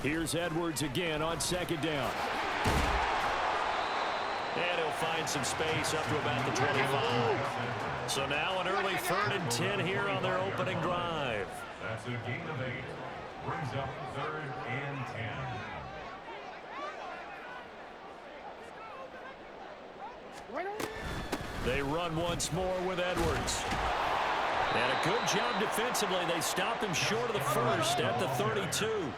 Here's Edwards again on second down. And he'll find some space up to about the 25. So now an early 3rd and 10 here on their opening drive. That's a gain of 8. Brings up 3rd and 10. They run once more with Edwards. And a good job defensively. They stop him short of the first at the 32.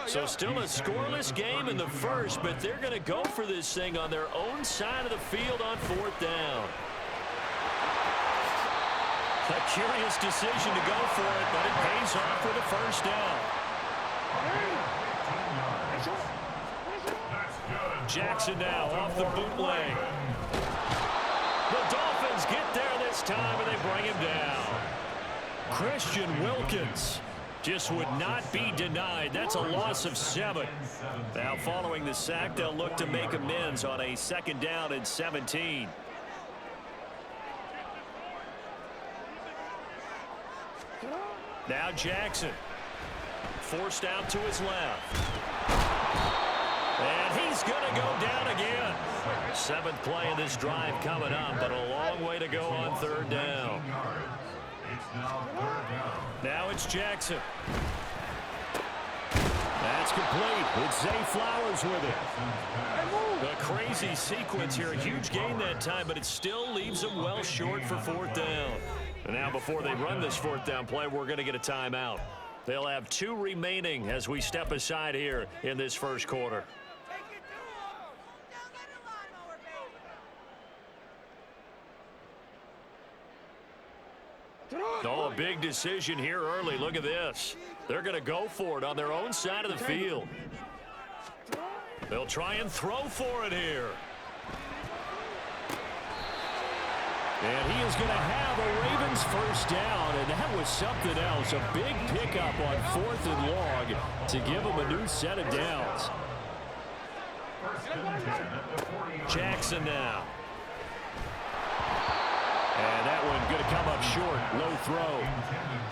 So still a scoreless game in the first, but they're going to go for this thing on their own side of the field on 4th down. A curious decision to go for it, but it pays off with a first down. Jackson now off the bootleg. The Dolphins get there this time, and they bring him down. Christian Wilkins just would not be denied. That's a loss of 7. Now, following the sack, they'll look to make amends on a 2nd down and 17. Now Jackson. Forced out to his left. And he's going to go down again. 7th play of this drive coming up, but a long way to go on 3rd down. Now it's Jackson. That's complete. It's Zay Flowers with it. A crazy sequence here. A huge gain that time, but it still leaves them well short for 4th down. And now before they run this 4th down play, we're going to get a timeout. They'll have 2 remaining as we step aside here in this first quarter. Oh, a big decision here early. Look at this. They're going to go for it on their own side of the field. They'll try and throw for it here. And he is going to have a Ravens first down, and that was something else. A big pickup on 4th and long to give him a new set of downs. Jackson now. And that one going to come up short. Low throw.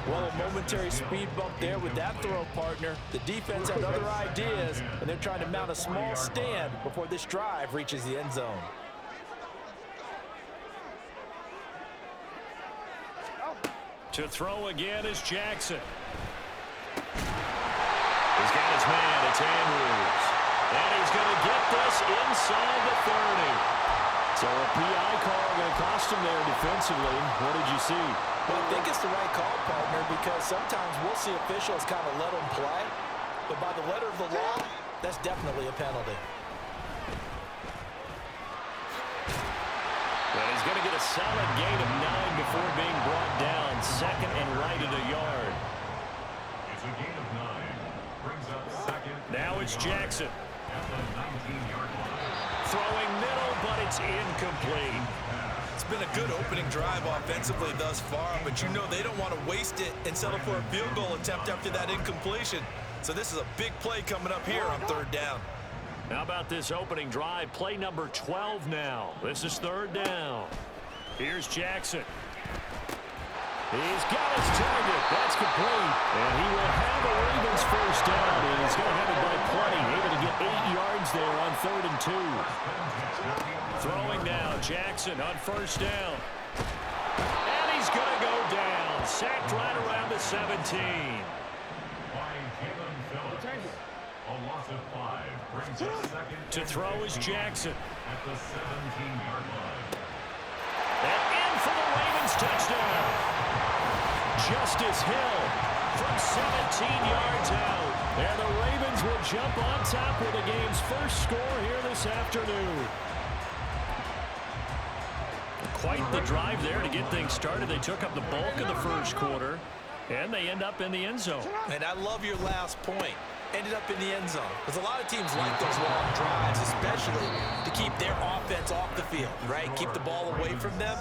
Well, a momentary speed bump there with that throw, partner. The defense had other ideas, and they're trying to mount a small stand before this drive reaches the end zone. To throw again is Jackson. He's got his man. It's Andrews. And he's going to get this inside the 30. So a PI call going to cost him there defensively. What did you see? Well, I think it's the right call, partner, because sometimes we'll see officials kind of let them play. But by the letter of the law, that's definitely a penalty. And he's going to get a solid gain of 9 before being brought down. 2nd and right at a yard. It's a gain of 9. Brings up 2nd. Now it's Jackson. At the 19-yard line. Throwing middle, but it's incomplete. It's been a good opening drive offensively thus far, but you know they don't want to waste it and settle for a field goal attempt after that incompletion. So this is a big play coming up here on 3rd down. How about this opening drive? Play number 12 now. This is 3rd down. Here's Jackson. He's got his target. That's complete. And he will have a Ravens first down, and he's going to have it by plenty. Able to get 8 yards there on 3rd and 2. Throwing now, Jackson on first down. And he's going to go down. Sacked right around the 17. A loss of 5 brings us 2nd. To throw is Jackson. At the 17-yard line. And in for the Ravens touchdown. Justice Hill from 17 yards out. And the Ravens will jump on top with the game's first score here this afternoon. Quite the drive there to get things started. They took up the bulk of the first quarter, and they end up in the end zone. And I love your last point. Ended up in the end zone. Because a lot of teams like those long drives, especially to keep their offense off the field, right? Keep the ball away from them.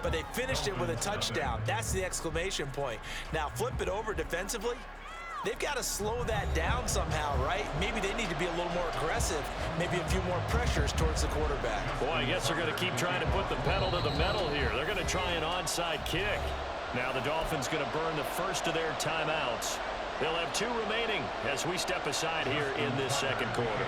But they finished it with a touchdown. That's the exclamation point. Now, flip it over defensively. They've got to slow that down somehow, right? Maybe they need to be a little more aggressive. Maybe a few more pressures towards the quarterback. Boy, I guess they're going to keep trying to put the pedal to the metal here. They're going to try an onside kick. Now the Dolphins going to burn the first of their timeouts. They'll have 2 remaining as we step aside here in this second quarter.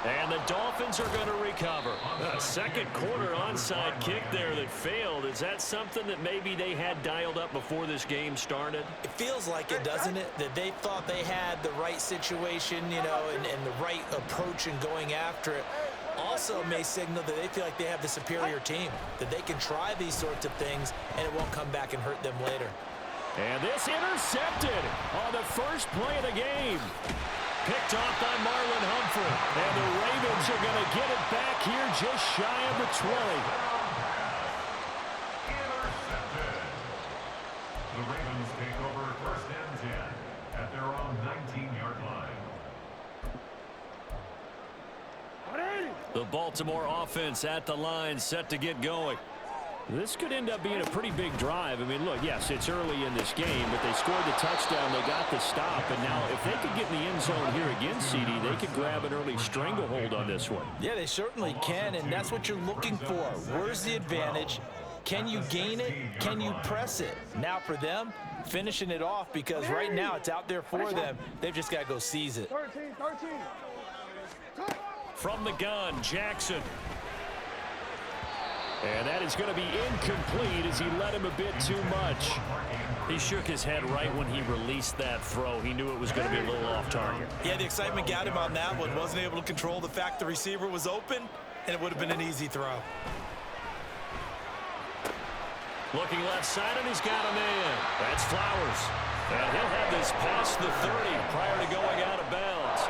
And the Dolphins are going to recover. A second quarter onside kick there that failed. Is that something that maybe they had dialed up before this game started? It feels like it, doesn't it? That they thought they had the right situation, you know, and the right approach in going after it. Also may signal that they feel like they have the superior team, that they can try these sorts of things and it won't come back and hurt them later. And this intercepted on the first play of the game. Picked off by Marlon Humphrey. And the Ravens are going to get it back here just shy of the 20. Intercepted. The Ravens take over first and 10 at their own 19-yard line. The Baltimore offense at the line, set to get going. This could end up being a pretty big drive. I mean, look, yes, it's early in this game, but they scored the touchdown, they got the stop, and now if they could get in the end zone here again, CD, they could grab an early stranglehold on this one. Yeah, they certainly can, and that's what you're looking for. Where's the advantage? Can you gain it? Can you press it? Now for them, finishing it off, because right now it's out there for them. They've just got to go seize it. 13. From the gun, Jackson. And that is going to be incomplete as he let him a bit too much. He shook his head right when he released that throw. He knew it was going to be a little off target. Yeah, the excitement got him on that one. Wasn't able to control the fact the receiver was open, and it would have been an easy throw. Looking left side, and he's got a man. That's Flowers. And he'll have this past the 30 prior to going out of bounds.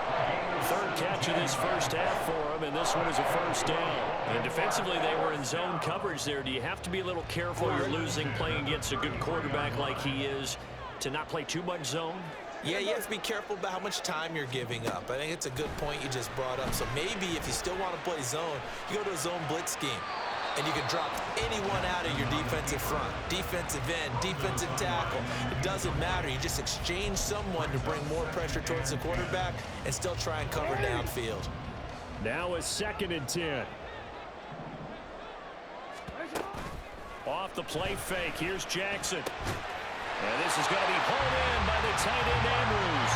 Third catch of this first half for him, and this one is a first down. And defensively, they were in zone coverage there. Do you have to be a little careful? You're losing, playing against a good quarterback like he is, to not play too much zone? Yeah, you have to be careful about how much time you're giving up. I think it's a good point you just brought up. So maybe if you still want to play zone, you go to a zone blitz scheme. And you can drop anyone out of your defensive front, defensive end, defensive tackle. It doesn't matter. You just exchange someone to bring more pressure towards the quarterback and still try and cover downfield. Now a 2nd and 10. Off the play fake, here's Jackson. And this is going to be pulled in by the tight end Andrews.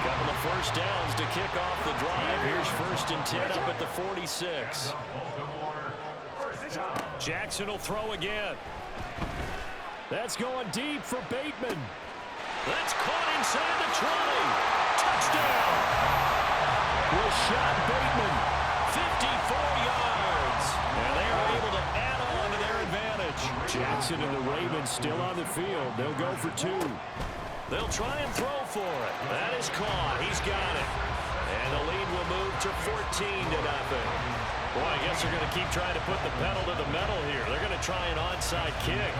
Couple of first downs to kick off the drive. Here's 1st and 10 up at the 46. Jackson will throw again. That's going deep for Bateman. That's caught inside the 20. Touchdown. Rashad Bateman. 54 yards. And they are able to add on to their advantage. Jackson and the Ravens still on the field. They'll go for 2. They'll try and throw for it. That is caught. He's got it. And the lead will move to 14-0. Boy, I guess they're going to keep trying to put the pedal to the metal here. They're going to try an onside kick.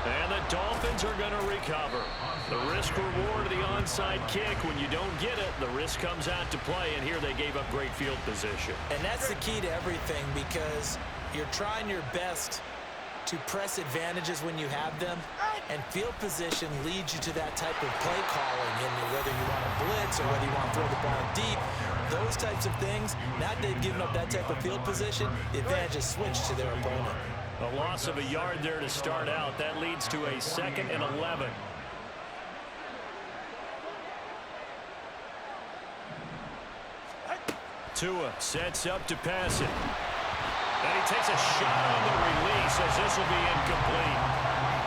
And the Dolphins are going to recover. The risk-reward of the onside kick, when you don't get it, the risk comes out to play, and here they gave up great field position. And that's the key to everything, because you're trying your best to press advantages when you have them, and field position leads you to that type of play calling, and whether you want to blitz or whether you want to throw the ball deep, those types of things. Now that they've given up that type of field position, the advantage is switched to their opponent. A loss of a yard there to start out. That leads to a 2nd and 11. Tua sets up to pass it. And he takes a shot on the release as this will be incomplete.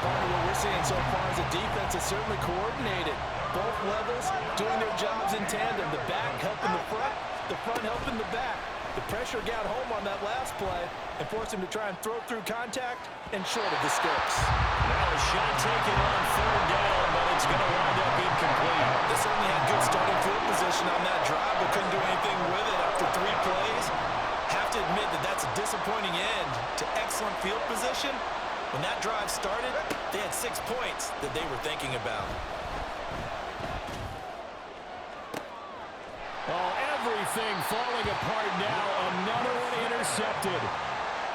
Part of what we're seeing so far is the defense is certainly coordinated. Both levels doing their jobs in tandem. The back helping the front helping the back. The pressure got home on that last play and forced him to try and throw through contact and short of the sticks. Now a shot taken on 3rd down, but it's going to wind up incomplete. They certainly had good starting field position on that drive, but couldn't do anything with it after 3 plays. Have to admit that that's a disappointing end to excellent field position. When that drive started, they had 6 points that they were thinking about. Oh, everything falling apart now. Another one intercepted.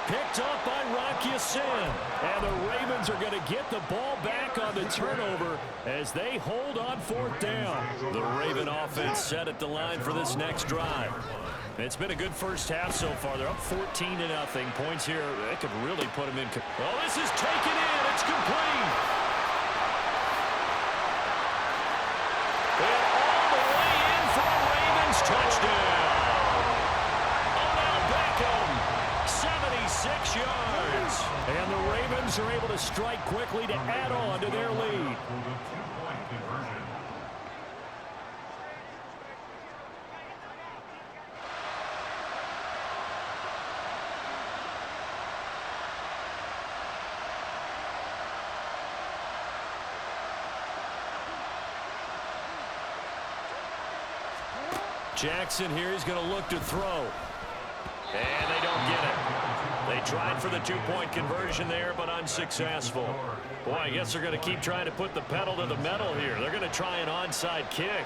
picked up by Rock Ya-Sin. And the Ravens are going to get the ball back on the turnover as they hold on fourth down. The Raven offense set at the line for this next drive. It's been a good first half so far. They're up 14-0. Points here, they could really put them in. Oh, this is taken in. It's complete. And all the way in for a Ravens touchdown. Odell Beckham, 76 yards. And the Ravens are able to strike quickly to add on to their lead. Jackson here is going to look to throw. And they don't get it. They tried for the two-point conversion there, but unsuccessful. Boy, I guess they're going to keep trying to put the pedal to the metal here. They're going to try an onside kick.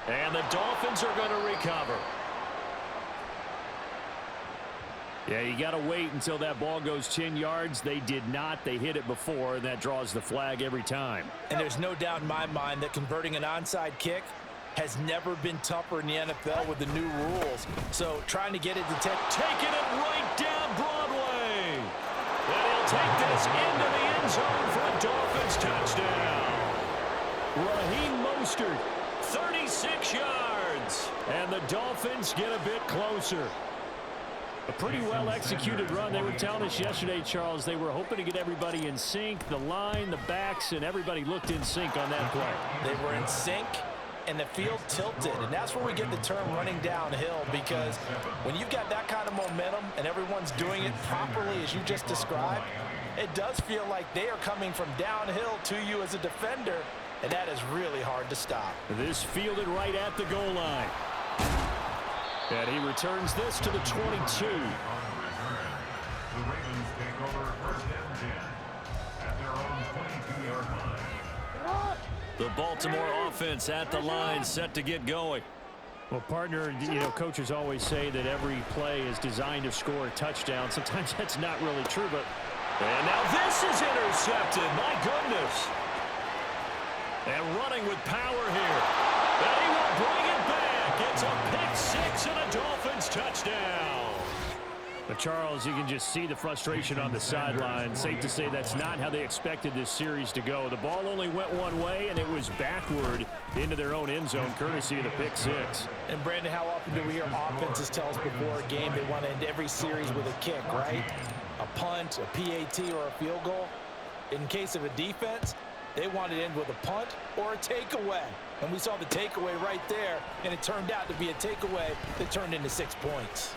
And the Dolphins are going to recover. Yeah, you got to wait until that ball goes 10 yards. They did not. They hit it before, and that draws the flag every time. And there's no doubt in my mind that converting an onside kick has never been tougher in the NFL with the new rules. So trying to get it to taking it right down Broadway. And he'll take this into the end zone for a Dolphins touchdown. Raheem Mostert, 36 yards. And the Dolphins get a bit closer. A pretty well-executed run. They were telling us yesterday, Charles, they were hoping to get everybody in sync, the line, the backs, and everybody looked in sync on that play. They were in sync, and the field tilted, and that's where we get the term running downhill, because when you've got that kind of momentum and everyone's doing it properly as you just described, it does feel like they are coming from downhill to you as a defender, and that is really hard to stop. This fielded right at the goal line. And he returns this to the 22. The Ravens take over first and 10 at their own 22-yard line. The Baltimore offense at the line, set to get going. Well, partner, you know, coaches always say that every play is designed to score a touchdown. Sometimes that's not really true, but... And now this is intercepted. My goodness. And running with power here. And he will bring it back. It's a pick six and a Dolphins touchdown. But Charles, you can just see the frustration on the sideline. Safe to say that's not how they expected this series to go. The ball only went one way, and it was backward into their own end zone, courtesy of the pick six. And Brandon, how often do we hear offenses tell us before a game they want to end every series with a kick, right? A punt, a PAT, or a field goal. In case of a defense, they want to end with a punt or a takeaway. And we saw the takeaway right there, and it turned out to be a takeaway that turned into 6 points.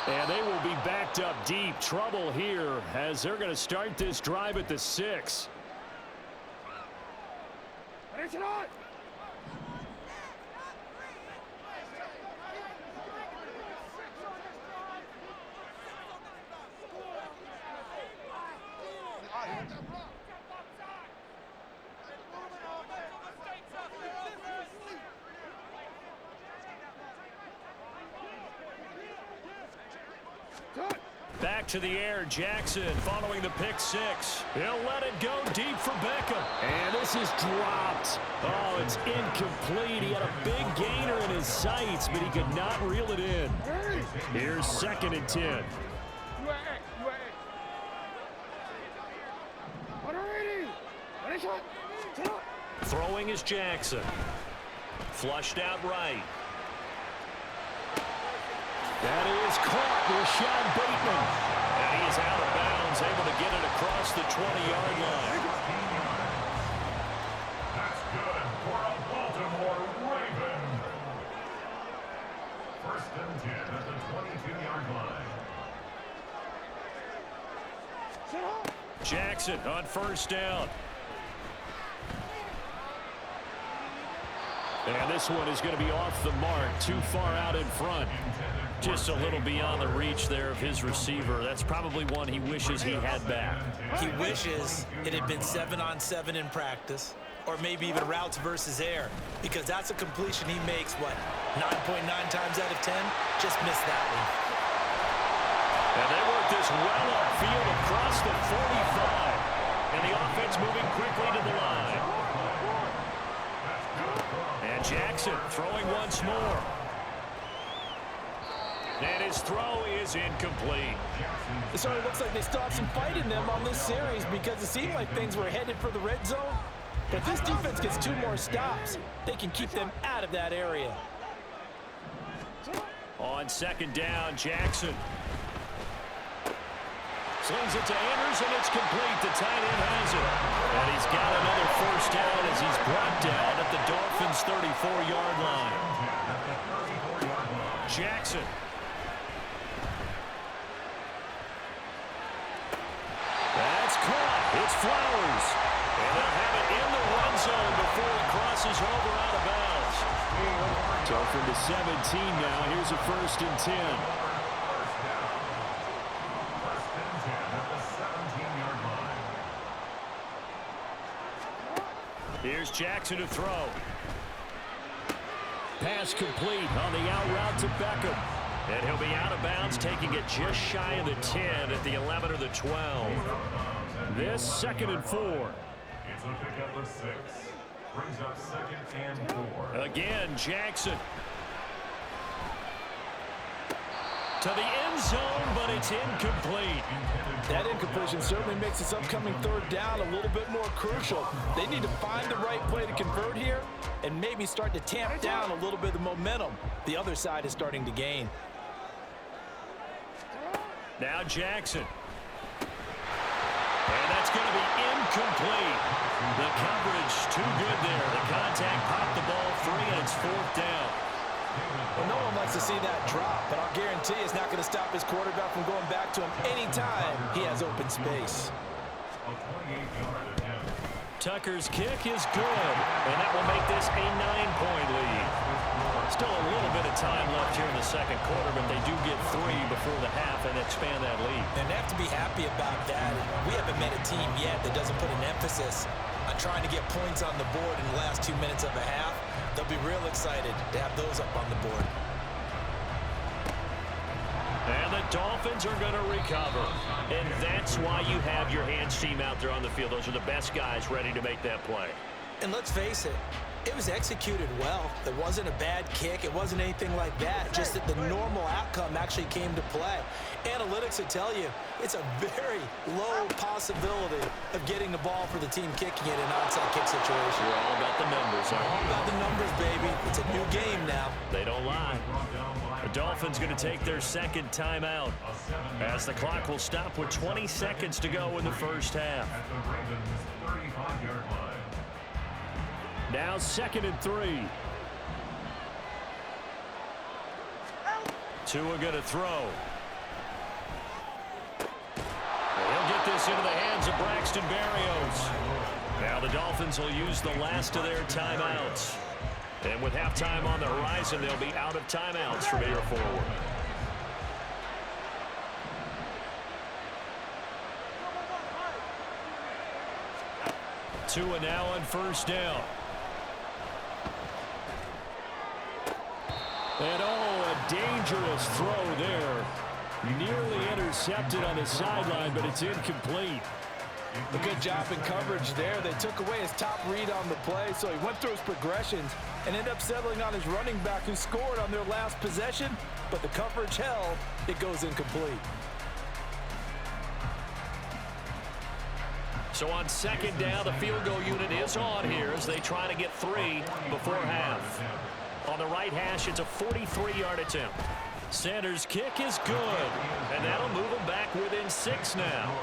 And they will be backed up deep. Trouble here as they're going to start this drive at the 6. Back to the air, Jackson following the pick six. He'll let it go deep for Beckham. And this is dropped. Oh, it's incomplete. He had a big gainer in his sights, but he could not reel it in. Here's 2nd and 10. Throwing is Jackson. Flushed out right. That is caught, Rashad Bateman. And he is out of bounds, able to get it across the 20-yard line. That's good for a Baltimore Raven. First and 10 at the 22-yard line. Jackson on first down. And this one is going to be off the mark, too far out in front. Just a little beyond the reach there of his receiver. That's probably one he wishes he had back. He wishes it had been 7-on-7 in practice. or maybe even routes versus air, because that's a completion he makes, what, 9.9 times out of 10? Just missed that one. And they work this well upfield across the 45. And the offense moving quickly to the line. And Jackson throwing once more. And his throw is incomplete. It sort of looks like they still have some fight in them on this series, because it seemed like things were headed for the red zone. But if this defense gets 2 more stops, they can keep them out of that area. On second down, Jackson. Slings it to Andrews, and it's complete. The tight end has it. And he's got another first down as he's brought down at the Dolphins' 34-yard line. Jackson. That's caught. It's Flowers. And they'll have it in the red zone before he crosses over out of bounds. So from the 17 now, here's a 1st and 10. Here's Jackson to throw. Pass complete on the out route to Beckham. And he'll be out of bounds, taking it just shy of the 10 at the 11 or the 12. This 2nd and 4. It's a pickup of 6. Brings up 2nd and 4. Again, Jackson. To the end zone, but it's incomplete. That incompletion certainly makes this upcoming 3rd down a little bit more crucial. They need to find the right play to convert here and maybe start to tamp down a little bit of momentum the other side is starting to gain. Now Jackson. And that's going to be incomplete. The coverage too good there. The contact popped the ball free, and it's 4th down. Well, no one likes to see that drop, but I'll guarantee it's not going to stop his quarterback from going back to him anytime he has open space. A 28-yard attempt. Tucker's kick is good, and that will make this a 9-point lead. Still a little bit of time left here in the 2nd quarter, but they do get 3 before the half and expand that lead. And they have to be happy about that. We haven't met a team yet that doesn't put an emphasis on trying to get points on the board in the last 2 minutes of a half. They'll be real excited to have those up on the board. And the Dolphins are going to recover. And that's why you have your hands team out there on the field. Those are the best guys ready to make that play. And let's face it, it was executed well. It wasn't a bad kick. It wasn't anything like that. Just that the normal outcome actually came to play. Analytics will tell you it's a very low possibility of getting the ball for the team kicking it in an onside kick situation. We're all about the numbers, aren't we? All about the numbers, baby. It's a new game now. They don't lie. The Dolphins going to take their 2nd timeout as the clock will stop with 20 seconds to go in the 1st half. At the Ravens' 35-yard line. Now 2nd and 3. Tua going to throw. He'll get this into the hands of Braxton Berrios. Now the Dolphins will use the last of their timeouts. And with halftime on the horizon, they'll be out of timeouts from here forward. Tua now on 1st down. And oh, a dangerous throw there. Nearly intercepted on the sideline, but it's incomplete. A good job in coverage there. They took away his top read on the play, so he went through his progressions and ended up settling on his running back who scored on their last possession, but the coverage held. It goes incomplete. So on 2nd down, the field goal unit is on here as they try to get 3 before half. On the right hash, it's a 43-yard attempt. Sanders' kick is good, and that'll move them back within 6 now.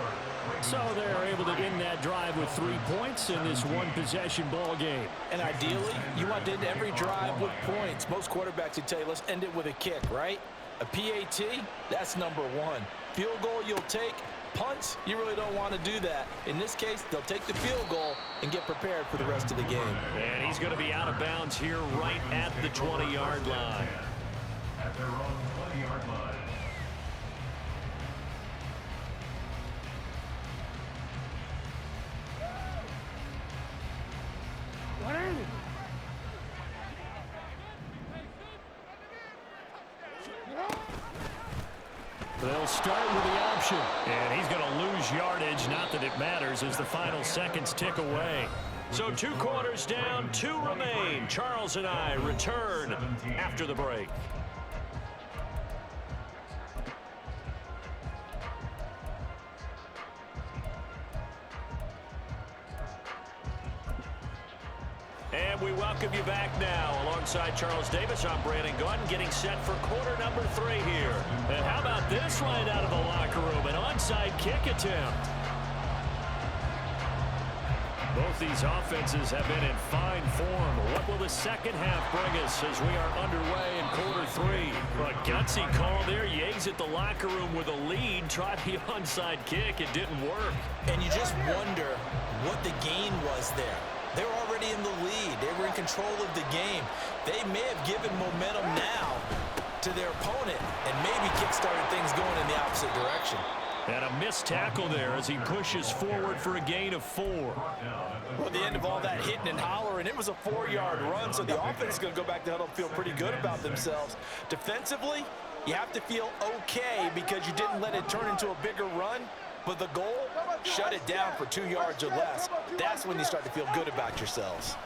So they're able to end that drive with 3 points in this one-possession ball game. And ideally, you want to end every drive with points. Most quarterbacks would tell you, let's end it with a kick, right? A PAT, that's number 1. Field goal you'll take. Punts, you really don't want to do that. In this case, they'll take the field goal and get prepared for the rest of the game. And he's going to be out of bounds here right at the 20-yard line. At their own 20-yard line. They'll start with the option. And he's going to lose yardage, not that it matters, as the final seconds tick away. So 2 quarters down, 2 remain. Charles and I return after the break. And we welcome you back now. Alongside Charles Davis, I'm Brandon Gunn, getting set for quarter number 3 here. And how about this right out of the locker room? An onside kick attempt. Both these offenses have been in fine form. What will the second half bring us as we are underway in quarter 3? A gutsy call there. Yates at the locker room with a lead. Tried the onside kick. It didn't work. And you just wonder what the gain was there. They're already in the lead. They were in control of the game. They may have given momentum now to their opponent and maybe kick-started things going in the opposite direction. And a missed tackle there as he pushes forward for a gain of 4. Well, at the end of all that hitting and hollering, it was a 4-yard run, so the offense is going to go back to huddle and feel pretty good about themselves. Defensively, you have to feel okay because you didn't let it turn into a bigger run. But the goal, shut it down for 2 yards or less. That's when you start to feel good about yourselves.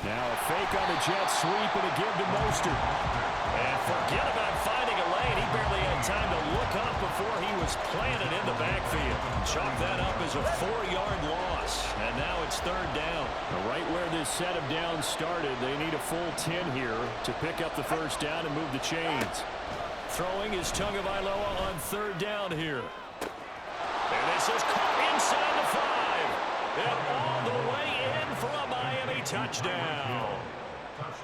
Now a fake on the jet sweep and a give to Mostert. And forget about finding a lane. He barely had time to look up before he was planted in the backfield. Chalk that up as a 4-yard loss. And now it's 3rd down. Right where this set of downs started, they need a full 10 here to pick up the first down and move the chains. Throwing is Tagovailoa on 3rd down here. And this is caught inside the 5. And all the way in for a Miami touchdown.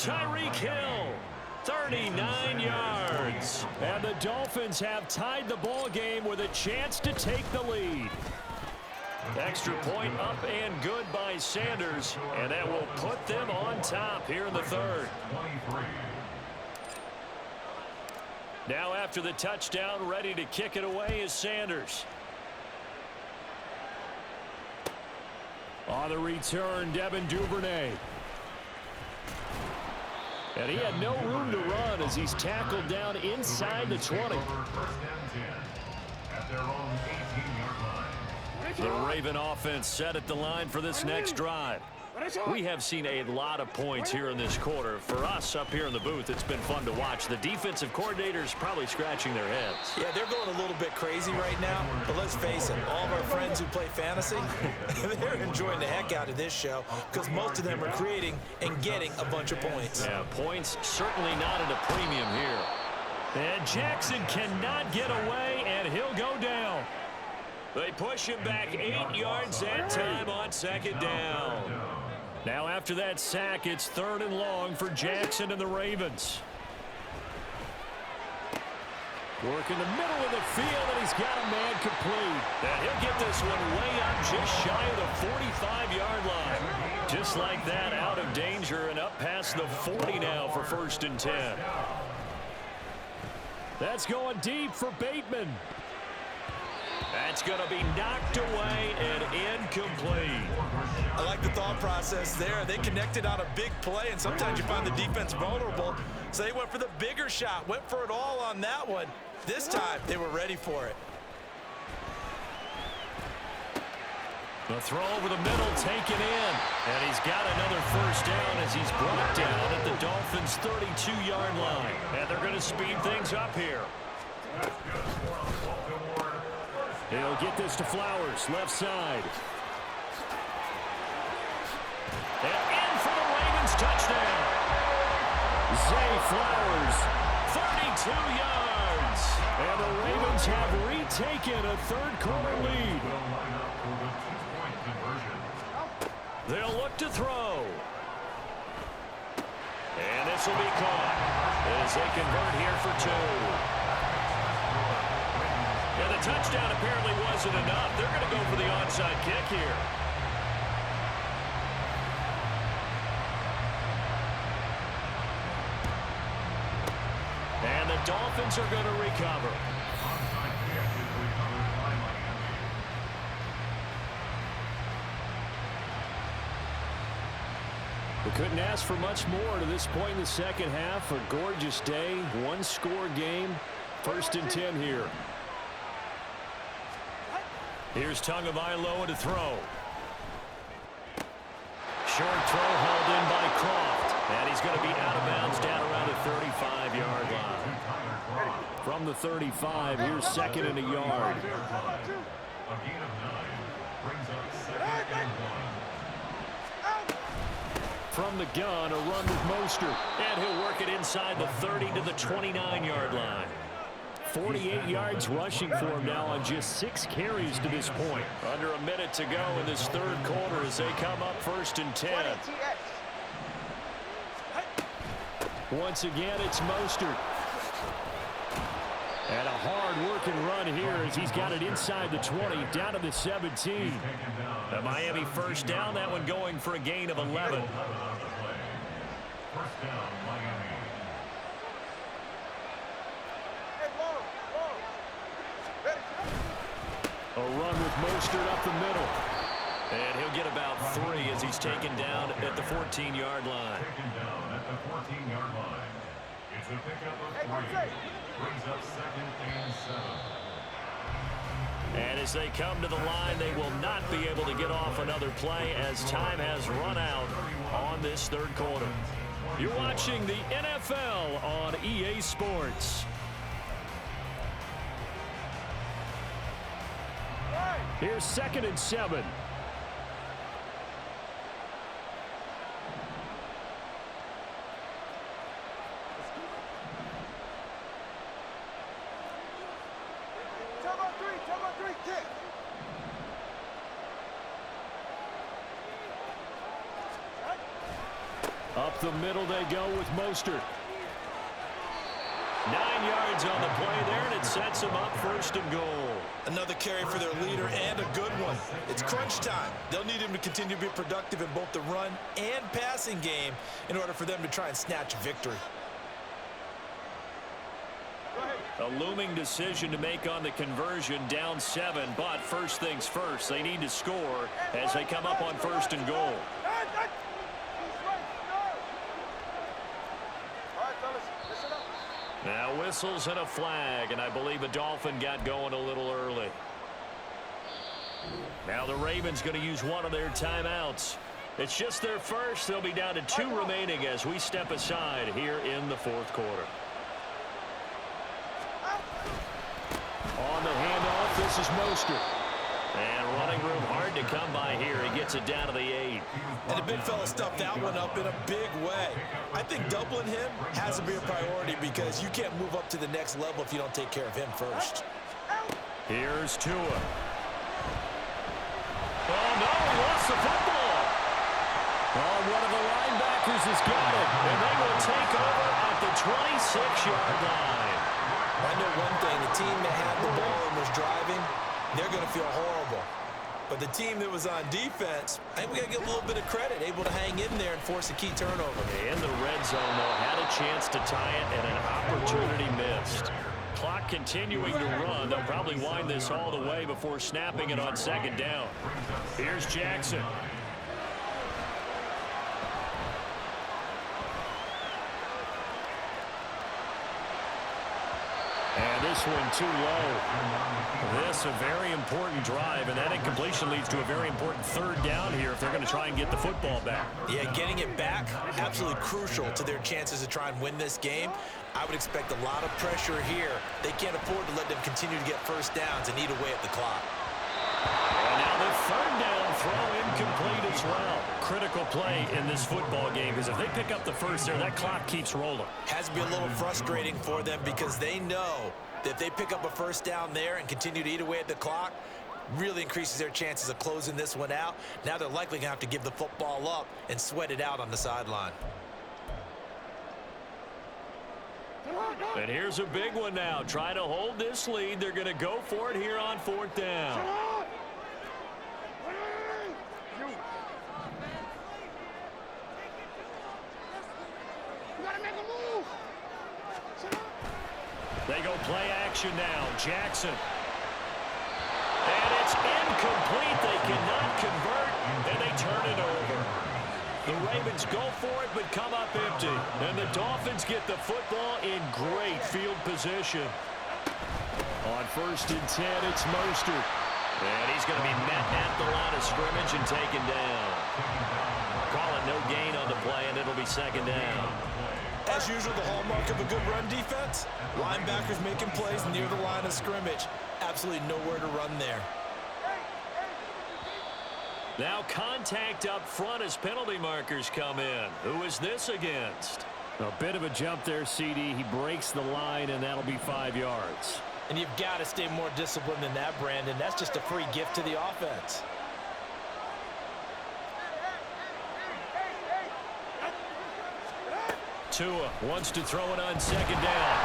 Tyreek Hill, 39 yards. And the Dolphins have tied the ball game with a chance to take the lead. Extra point up and good by Sanders. And that will put them on top here in the 3rd. Now after the touchdown, ready to kick it away is Sanders. On the return, Devin Duvernay. And he had no room to run as he's tackled down inside the 20. The Raven offense set at the line for this next drive. We have seen a lot of points here in this quarter. For us up here in the booth, it's been fun to watch. The defensive coordinators probably scratching their heads. Yeah, they're going a little bit crazy right now. But let's face it, all of our friends who play fantasy, they're enjoying the heck out of this show because most of them are creating and getting a bunch of points. Yeah, points certainly not at a premium here. And Jackson cannot get away, and he'll go down. They push him back 8 yards that time on 2nd down. Now after that sack, it's 3rd and long for Jackson and the Ravens. Work in the middle of the field, and he's got a man complete. And he'll get this one way up just shy of the 45-yard line. Just like that, out of danger and up past the 40 now for 1st and 10. That's going deep for Bateman. That's going to be knocked away and incomplete. I like the thought process there. They connected on a big play, and sometimes you find the defense vulnerable. So they went for the bigger shot, went for it all on that one. This time, they were ready for it. The throw over the middle taken in. And he's got another 1st down as he's brought down at the Dolphins' 32-yard line. And they're going to speed things up here. He'll get this to Flowers, left side. And in for the Ravens touchdown. Zay Flowers. 32 yards. And the Ravens have retaken a 3rd quarter lead. They'll look to throw. And this will be caught as they convert here for 2. And the touchdown apparently wasn't enough. They're going to go for the onside kick here. And the Dolphins are going to recover. We couldn't ask for much more to this point in the second half. A gorgeous day, 1-score game, 1st and 10 here. Here's Tagovailoa to throw. Short throw held in by Croft. And he's going to be out of bounds down around the 35-yard line. From the 35, here's second and a yard. A gain of 9 brings up second and 1. From the gun, a run with Mostert. And he'll work it inside the 30 to the 29-yard line. 48 yards rushing for him now on just 6 carries to this point. Under a minute to go in this third quarter as they come up 1st and 10. Once again, it's Mostert. And a hard-working run here as he's got it inside the 20, down to the 17. The Miami first down, that one going for a gain of 11. First down, Miami. A run with Mostert up the middle. And he'll get about 3 as he's taken down at the 14-yard line. Taken down at the 14-yard line. It's a pickup of 3. Brings up second and 7. And as they come to the line, they will not be able to get off another play as time has run out on this third quarter. You're watching the NFL on EA Sports. Here's second and 7. Up the middle they go with Mostert. 9 yards on the play there, and it sets them up 1st and goal. Another carry for their leader, and a good one. It's crunch time. They'll need him to continue to be productive in both the run and passing game in order for them to try and snatch a victory. A looming decision to make on the conversion, down 7, but first things first, they need to score as they come up on 1st and goal. Now whistles and a flag, and I believe a Dolphin got going a little early. Now the Ravens going to use one of their timeouts. It's just their first. They'll be down to 2 remaining as we step aside here in the 4th quarter. On the handoff, this is Mostert. And running room hard to come by here. He gets it down to the 8. And the big fella stuffed that one up in a big way. I think doubling him has to be a priority because you can't move up to the next level if you don't take care of him first. Here's Tua. Oh, no, he lost the football. Oh, one of the linebackers has got it. And they will take over at the 26-yard line. I know one thing, the team that had the ball and was driving, they're going to feel horrible. But the team that was on defense, I think we got to give a little bit of credit, able to hang in there and force a key turnover. In the red zone, though, had a chance to tie it and an opportunity missed. Clock continuing to run. They'll probably wind this all the way before snapping it on 2nd down. Here's Jackson. And this one too low. This a very important drive, and that incompletion leads to a very important 3rd down here if they're going to try and get the football back. Yeah, getting it back, absolutely crucial to their chances to try and win this game. I would expect a lot of pressure here. They can't afford to let them continue to get first downs and eat away at the clock. And now the 3rd down throw incomplete as well. Critical play in this football game because if they pick up the first there, that clock keeps rolling. Has to be a little frustrating for them because they know that if they pick up a first down there and continue to eat away at the clock, really increases their chances of closing this one out. Now they're likely going to have to give the football up and sweat it out on the sideline. And here's a big one now. Try to hold this lead. They're going to go for it here on 4th down. They go play action now. Jackson. And it's incomplete. They cannot convert, and they turn it over. The Ravens go for it, but come up empty. And the Dolphins get the football in great field position. On 1st and 10, it's Mostert. And he's going to be met at the line of scrimmage and taken down. Call it no gain on the play, and it'll be second down. As usual, the hallmark of a good run defense, linebackers making plays near the line of scrimmage. Absolutely nowhere to run there. Now contact up front as penalty markers come in. Who is this against? A bit of a jump there, CD. He breaks the line, and that'll be 5 yards. And you've got to stay more disciplined than that, Brandon. That's just a free gift to the offense. Tua wants to throw it on second down.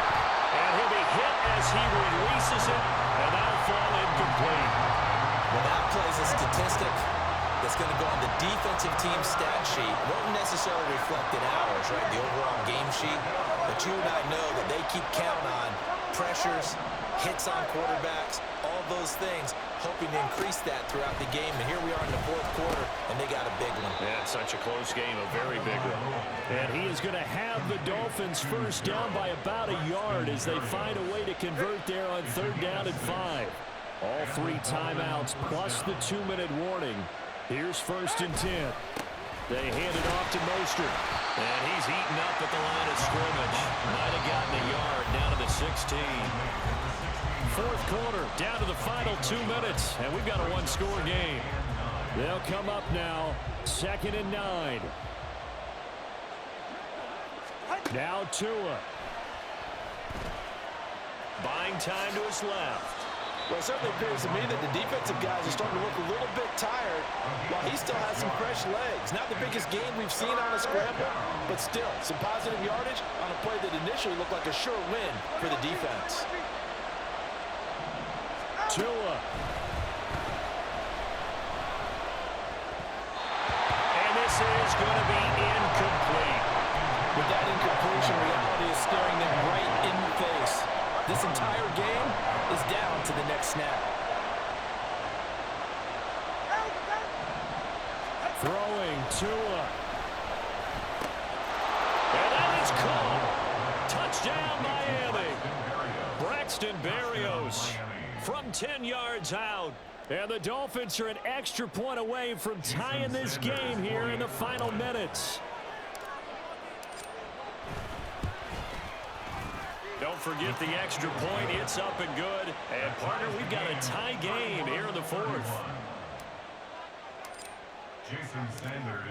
And he'll be hit as he releases it, and that'll fall incomplete. Well, that plays a statistic that's going to go on the defensive team stat sheet. Won't necessarily reflect in ours, right, the overall game sheet. But you and I know that they keep count on pressures, hits on quarterbacks, all those things, hoping to increase that throughout the game. And here we are in the fourth quarter, and they got a big one. Yeah, it's such a close game, a very big one. And he is going to have the Dolphins first down by about a yard as they find a way to convert there on third down and 5. All 3 timeouts plus the 2-minute warning. Here's first and 10. They hand it off to Mostert. And he's eaten up at the line of scrimmage. Might have gotten a yard down to the 16. Fourth quarter, down to the final 2 minutes, and we've got a one-score game. They'll come up now, second and 9. Now Tua. Buying time to his left. Well, it certainly appears to me that the defensive guys are starting to look a little bit tired while he still has some fresh legs. Not the biggest gain we've seen on a scramble, but still some positive yardage on a play that initially looked like a sure win for the defense. Tua. And this is going to be incomplete. With that incompletion, reality is staring them right in the face. This entire game is down to the next snap. Throwing Tua. And that is caught. Touchdown, Miami. Braxton Berrios from 10 yards out. And the Dolphins are an extra point away from tying this game here in the final minutes. Don't forget the extra point. It's up and good. And, partner, we've got a tie game here in the fourth.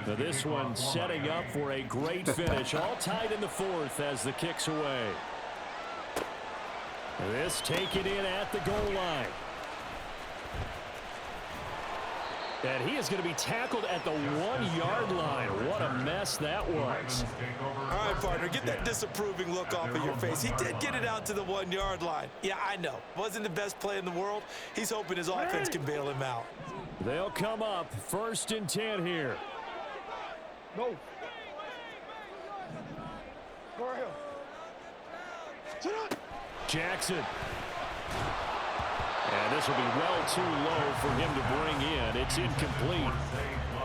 Now this one setting up for a great finish. All tied in the fourth as the kick's away. This taken in at the goal line. And he is going to be tackled at the 1-yard line. What a mess that was. All right, partner, get that disapproving look off of your face. He did get it out to the 1-yard line. Yeah, I know. Wasn't the best play in the world. He's hoping his offense can bail him out. They'll come up first and 10 here. No. Go ahead. Jackson. And this will be well too low for him to bring in. It's incomplete.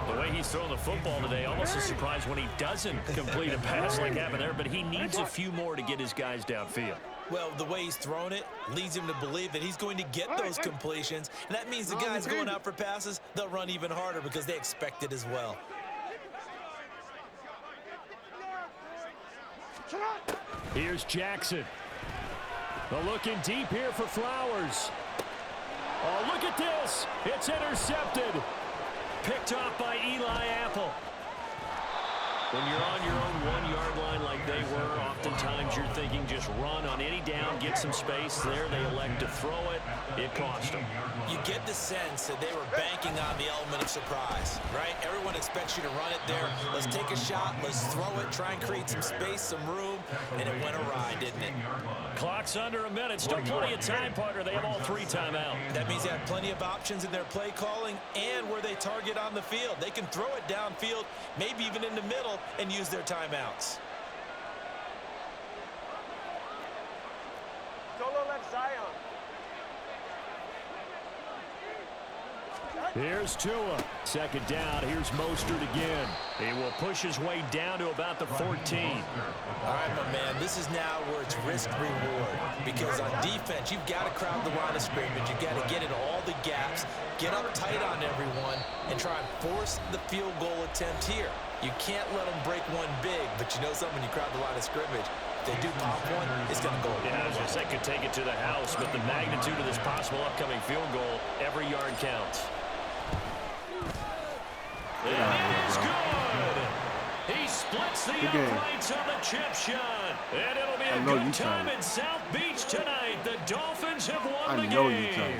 The way he's throwing the football today, almost a surprise when he doesn't complete a pass like happened there, but he needs a few more to get his guys downfield. Well, the way he's thrown it leads him to believe that he's going to get those completions. And that means the guys going out for passes, they'll run even harder because they expect it as well. Here's Jackson. Looking deep here for Flowers. Oh, look at this. It's intercepted. Picked off by Eli Apple. When you're on your own 1-yard line like they were, oftentimes you're thinking just run on any down, get some space. There they elect to throw it. It cost them. You get the sense that they were banking on the element of surprise, right? Everyone expects you to run it there. Let's take a shot. Let's throw it. Try and create some space, some room. And it went awry, didn't it? Clock's under a minute. Still plenty of time, partner. They have all 3 timeouts. That means they have plenty of options in their play calling and where they target on the field. They can throw it downfield, maybe even in the middle, and use their timeouts. Solo left Zion. Here's Tua. Second down. Here's Mostert again. He will push his way down to about the 14. All right, my man, this is now where it's risk-reward. Because on defense, you've got to crowd the line of scrimmage. You've got to get into all the gaps, get up tight on everyone, and try and force the field goal attempt here. You can't let them break one big, but you know something, when you crowd the line of scrimmage, if they do pop one, it's going to go away. Yeah, I was going to say could take it to the house, but the magnitude of this possible upcoming field goal, every yard counts. It is good. He splits the uprights on the chip shot. And it'll be a good time in South Beach tonight. The Dolphins have won the game.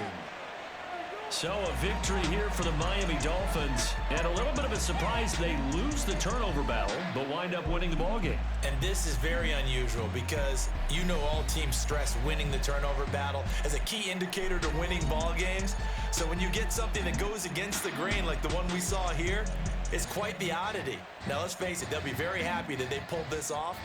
So a victory here for the Miami Dolphins. And a little bit of a surprise, they lose the turnover battle, but wind up winning the ballgame. And this is very unusual because you know all teams stress winning the turnover battle as a key indicator to winning ball games. So when you get something that goes against the grain like the one we saw here, it's quite the oddity. Now let's face it, they'll be very happy that they pulled this off.